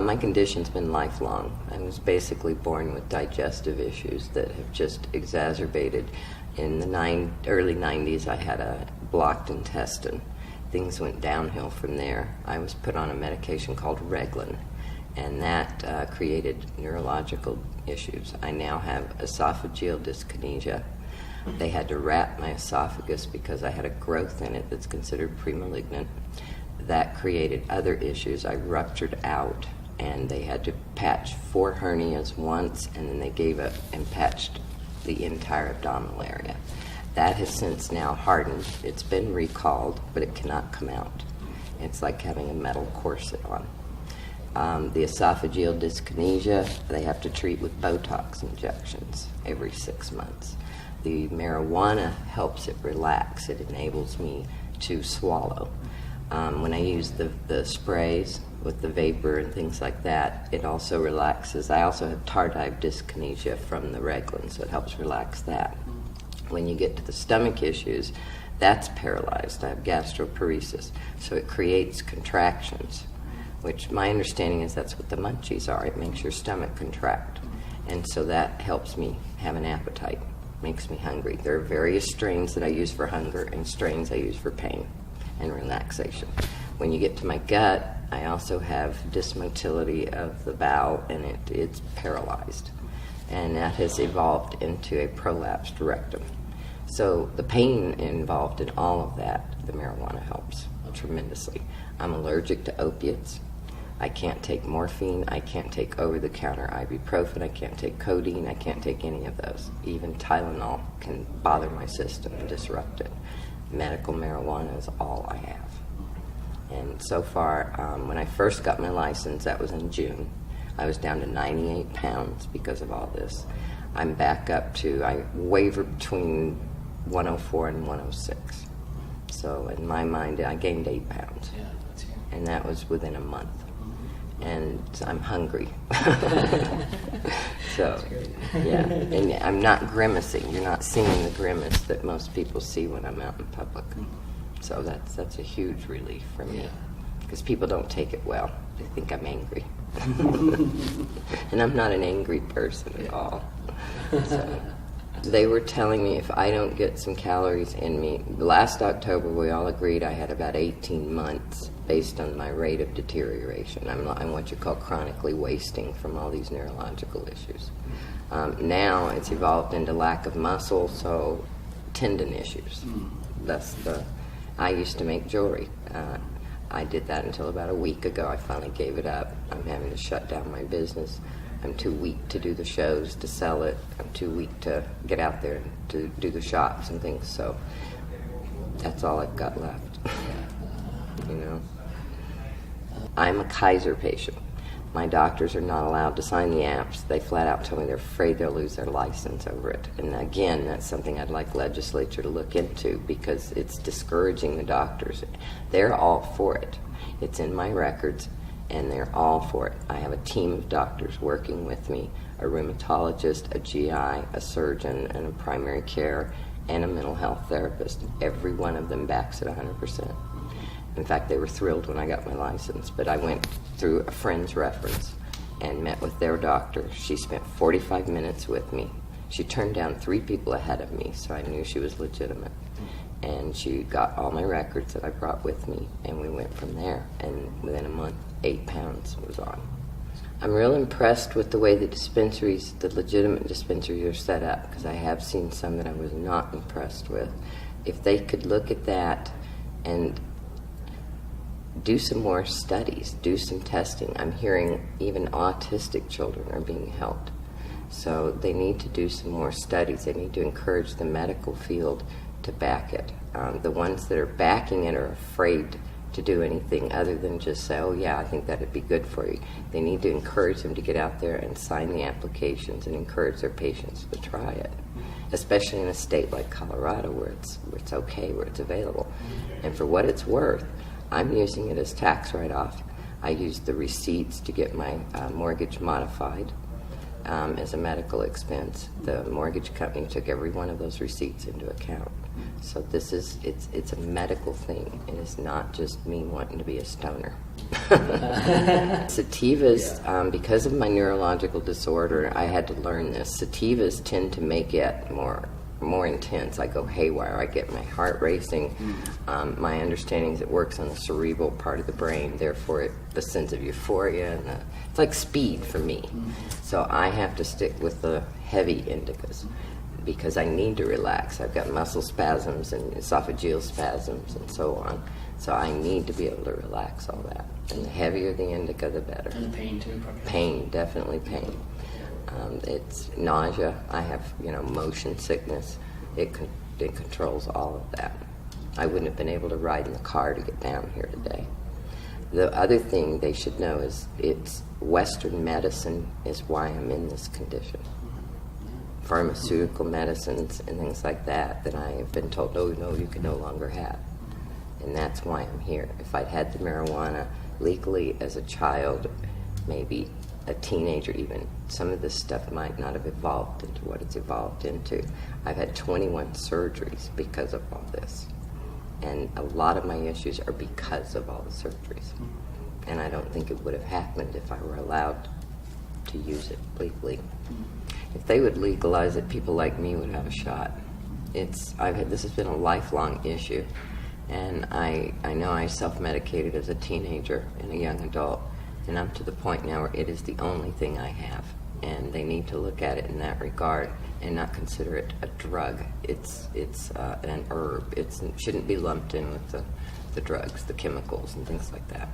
My condition's been lifelong. I was basically born with digestive issues that have just exacerbated. In the early 90s, I had a blocked intestine. Things went downhill from there. I was put on a medication called Reglan, and that created neurological issues. I now have esophageal dyskinesia. They had to wrap my esophagus because I had a growth in it that's considered premalignant. That created other issues. I ruptured out, and they had to patch 4 hernias once, and then they gave up and patched the entire abdominal area. That has since now hardened. It's been recalled, but it cannot come out. It's like having a metal corset on. The esophageal dyskinesia, they have to treat with Botox injections every 6 months. The marijuana helps it relax. It enables me to swallow. When I use the sprays with the vapor and things like that, it also relaxes. I also have tardive dyskinesia from the Reglan, so it helps relax that. When you get to the stomach issues, that's paralyzed. I have gastroparesis, so it creates contractions, which my understanding is that's what the munchies are. It makes your stomach contract, and so that helps me have an appetite, makes me hungry. There are various strains that I use for hunger and strains I use for pain and relaxation. When you get to my gut, I also have dysmotility of the bowel, and it's paralyzed, and that has evolved into a prolapsed rectum. So the pain involved in all of that, the marijuana helps tremendously. I'm allergic to opiates. I can't take morphine. I can't take over-the-counter ibuprofen. I can't take codeine. I can't take any of those. Even Tylenol can bother my system and disrupt it. Medical marijuana is all I have. And so far, when I first got my license, that was in June, I was down to 98 pounds because of all this. I'm back up to, I waver between 104 and 106. So in my mind, I gained 8 pounds. And that was within a month. And I'm hungry. So, yeah. And I'm not grimacing. You're not seeing the grimace that most people see when I'm out in public. So that's a huge relief for me. Because people don't take it well. They think I'm angry. And I'm not an angry person at all. So, they were telling me if I don't get some calories in me, last October we all agreed I had about 18 months based on my rate of deterioration. I'm what you call chronically wasting from all these neurological issues. Now it's evolved into lack of muscle, so tendon issues. I used to make jewelry. I did that until about a week ago. I finally gave it up. I'm having to shut down my business. I'm too weak to do the shows, to sell it. I'm too weak to get out there to do the shops and things. So that's all I've got left. You know, I'm a Kaiser patient. My doctors are not allowed to sign the apps. They flat out tell me they're afraid they'll lose their license over it. And again, that's something I'd like legislature to look into because it's discouraging the doctors. They're all for it. It's in my records, and they're all for it. I have a team of doctors working with me, a rheumatologist, a GI, a surgeon, and a primary care, and a mental health therapist. Every one of them backs it 100%. In fact, they were thrilled when I got my license, but I went through a friend's reference and met with their doctor. She spent 45 minutes with me. She turned down 3 people ahead of me, so I knew she was legitimate. And she got all my records that I brought with me, and we went from there. And within a month, 8 pounds was on. I'm real impressed with the way the dispensaries, the legitimate dispensaries, are set up, because I have seen some that I was not impressed with. If they could look at that and do some more studies, do some testing. I'm hearing even autistic children are being helped. So they need to do some more studies. They need to encourage the medical field to back it. The ones that are backing it are afraid to do anything other than just say, oh yeah, I think that'd be good for you. They need to encourage them to get out there and sign the applications and encourage their patients to try it, especially in a state like Colorado where it's okay, where it's available. And for what it's worth, I'm using it as tax write-off. I used the receipts to get my mortgage modified as a medical expense. The mortgage company took every one of those receipts into account. So it's a medical thing. It is not just me wanting to be a stoner. Sativas, because of my neurological disorder, I had to learn this. Sativas tend to make it more intense. I go haywire. I get my heart racing. My understanding is it works on the cerebral part of the brain. Therefore, the sense of euphoria and it's like speed for me. So I have to stick with the heavy indicas because I need to relax. I've got muscle spasms and esophageal spasms and so on. So I need to be able to relax all that. And the heavier the indica, the better. And the pain too, probably. Pain, definitely pain. It's nausea. I have, motion sickness. It controls all of that. I wouldn't have been able to ride in the car to get down here today. The other thing they should know is it's Western medicine is why I'm in this condition. Pharmaceutical medicines and things like that I have been told, no, you can no longer have. And that's why I'm here. If I'd had the marijuana legally as a child, maybe a teenager even, some of this stuff might not have evolved into what it's evolved into. I've had 21 surgeries because of all this. And a lot of my issues are because of all the surgeries. And I don't think it would have happened if I were allowed to use it legally. If they would legalize it, people like me would have a shot. This has been a lifelong issue. And I know I self-medicated as a teenager and a young adult. And I'm to the point now where it is the only thing I have. And they need to look at it in that regard and not consider it a drug. It's an herb. It shouldn't be lumped in with the drugs, the chemicals, and things like that.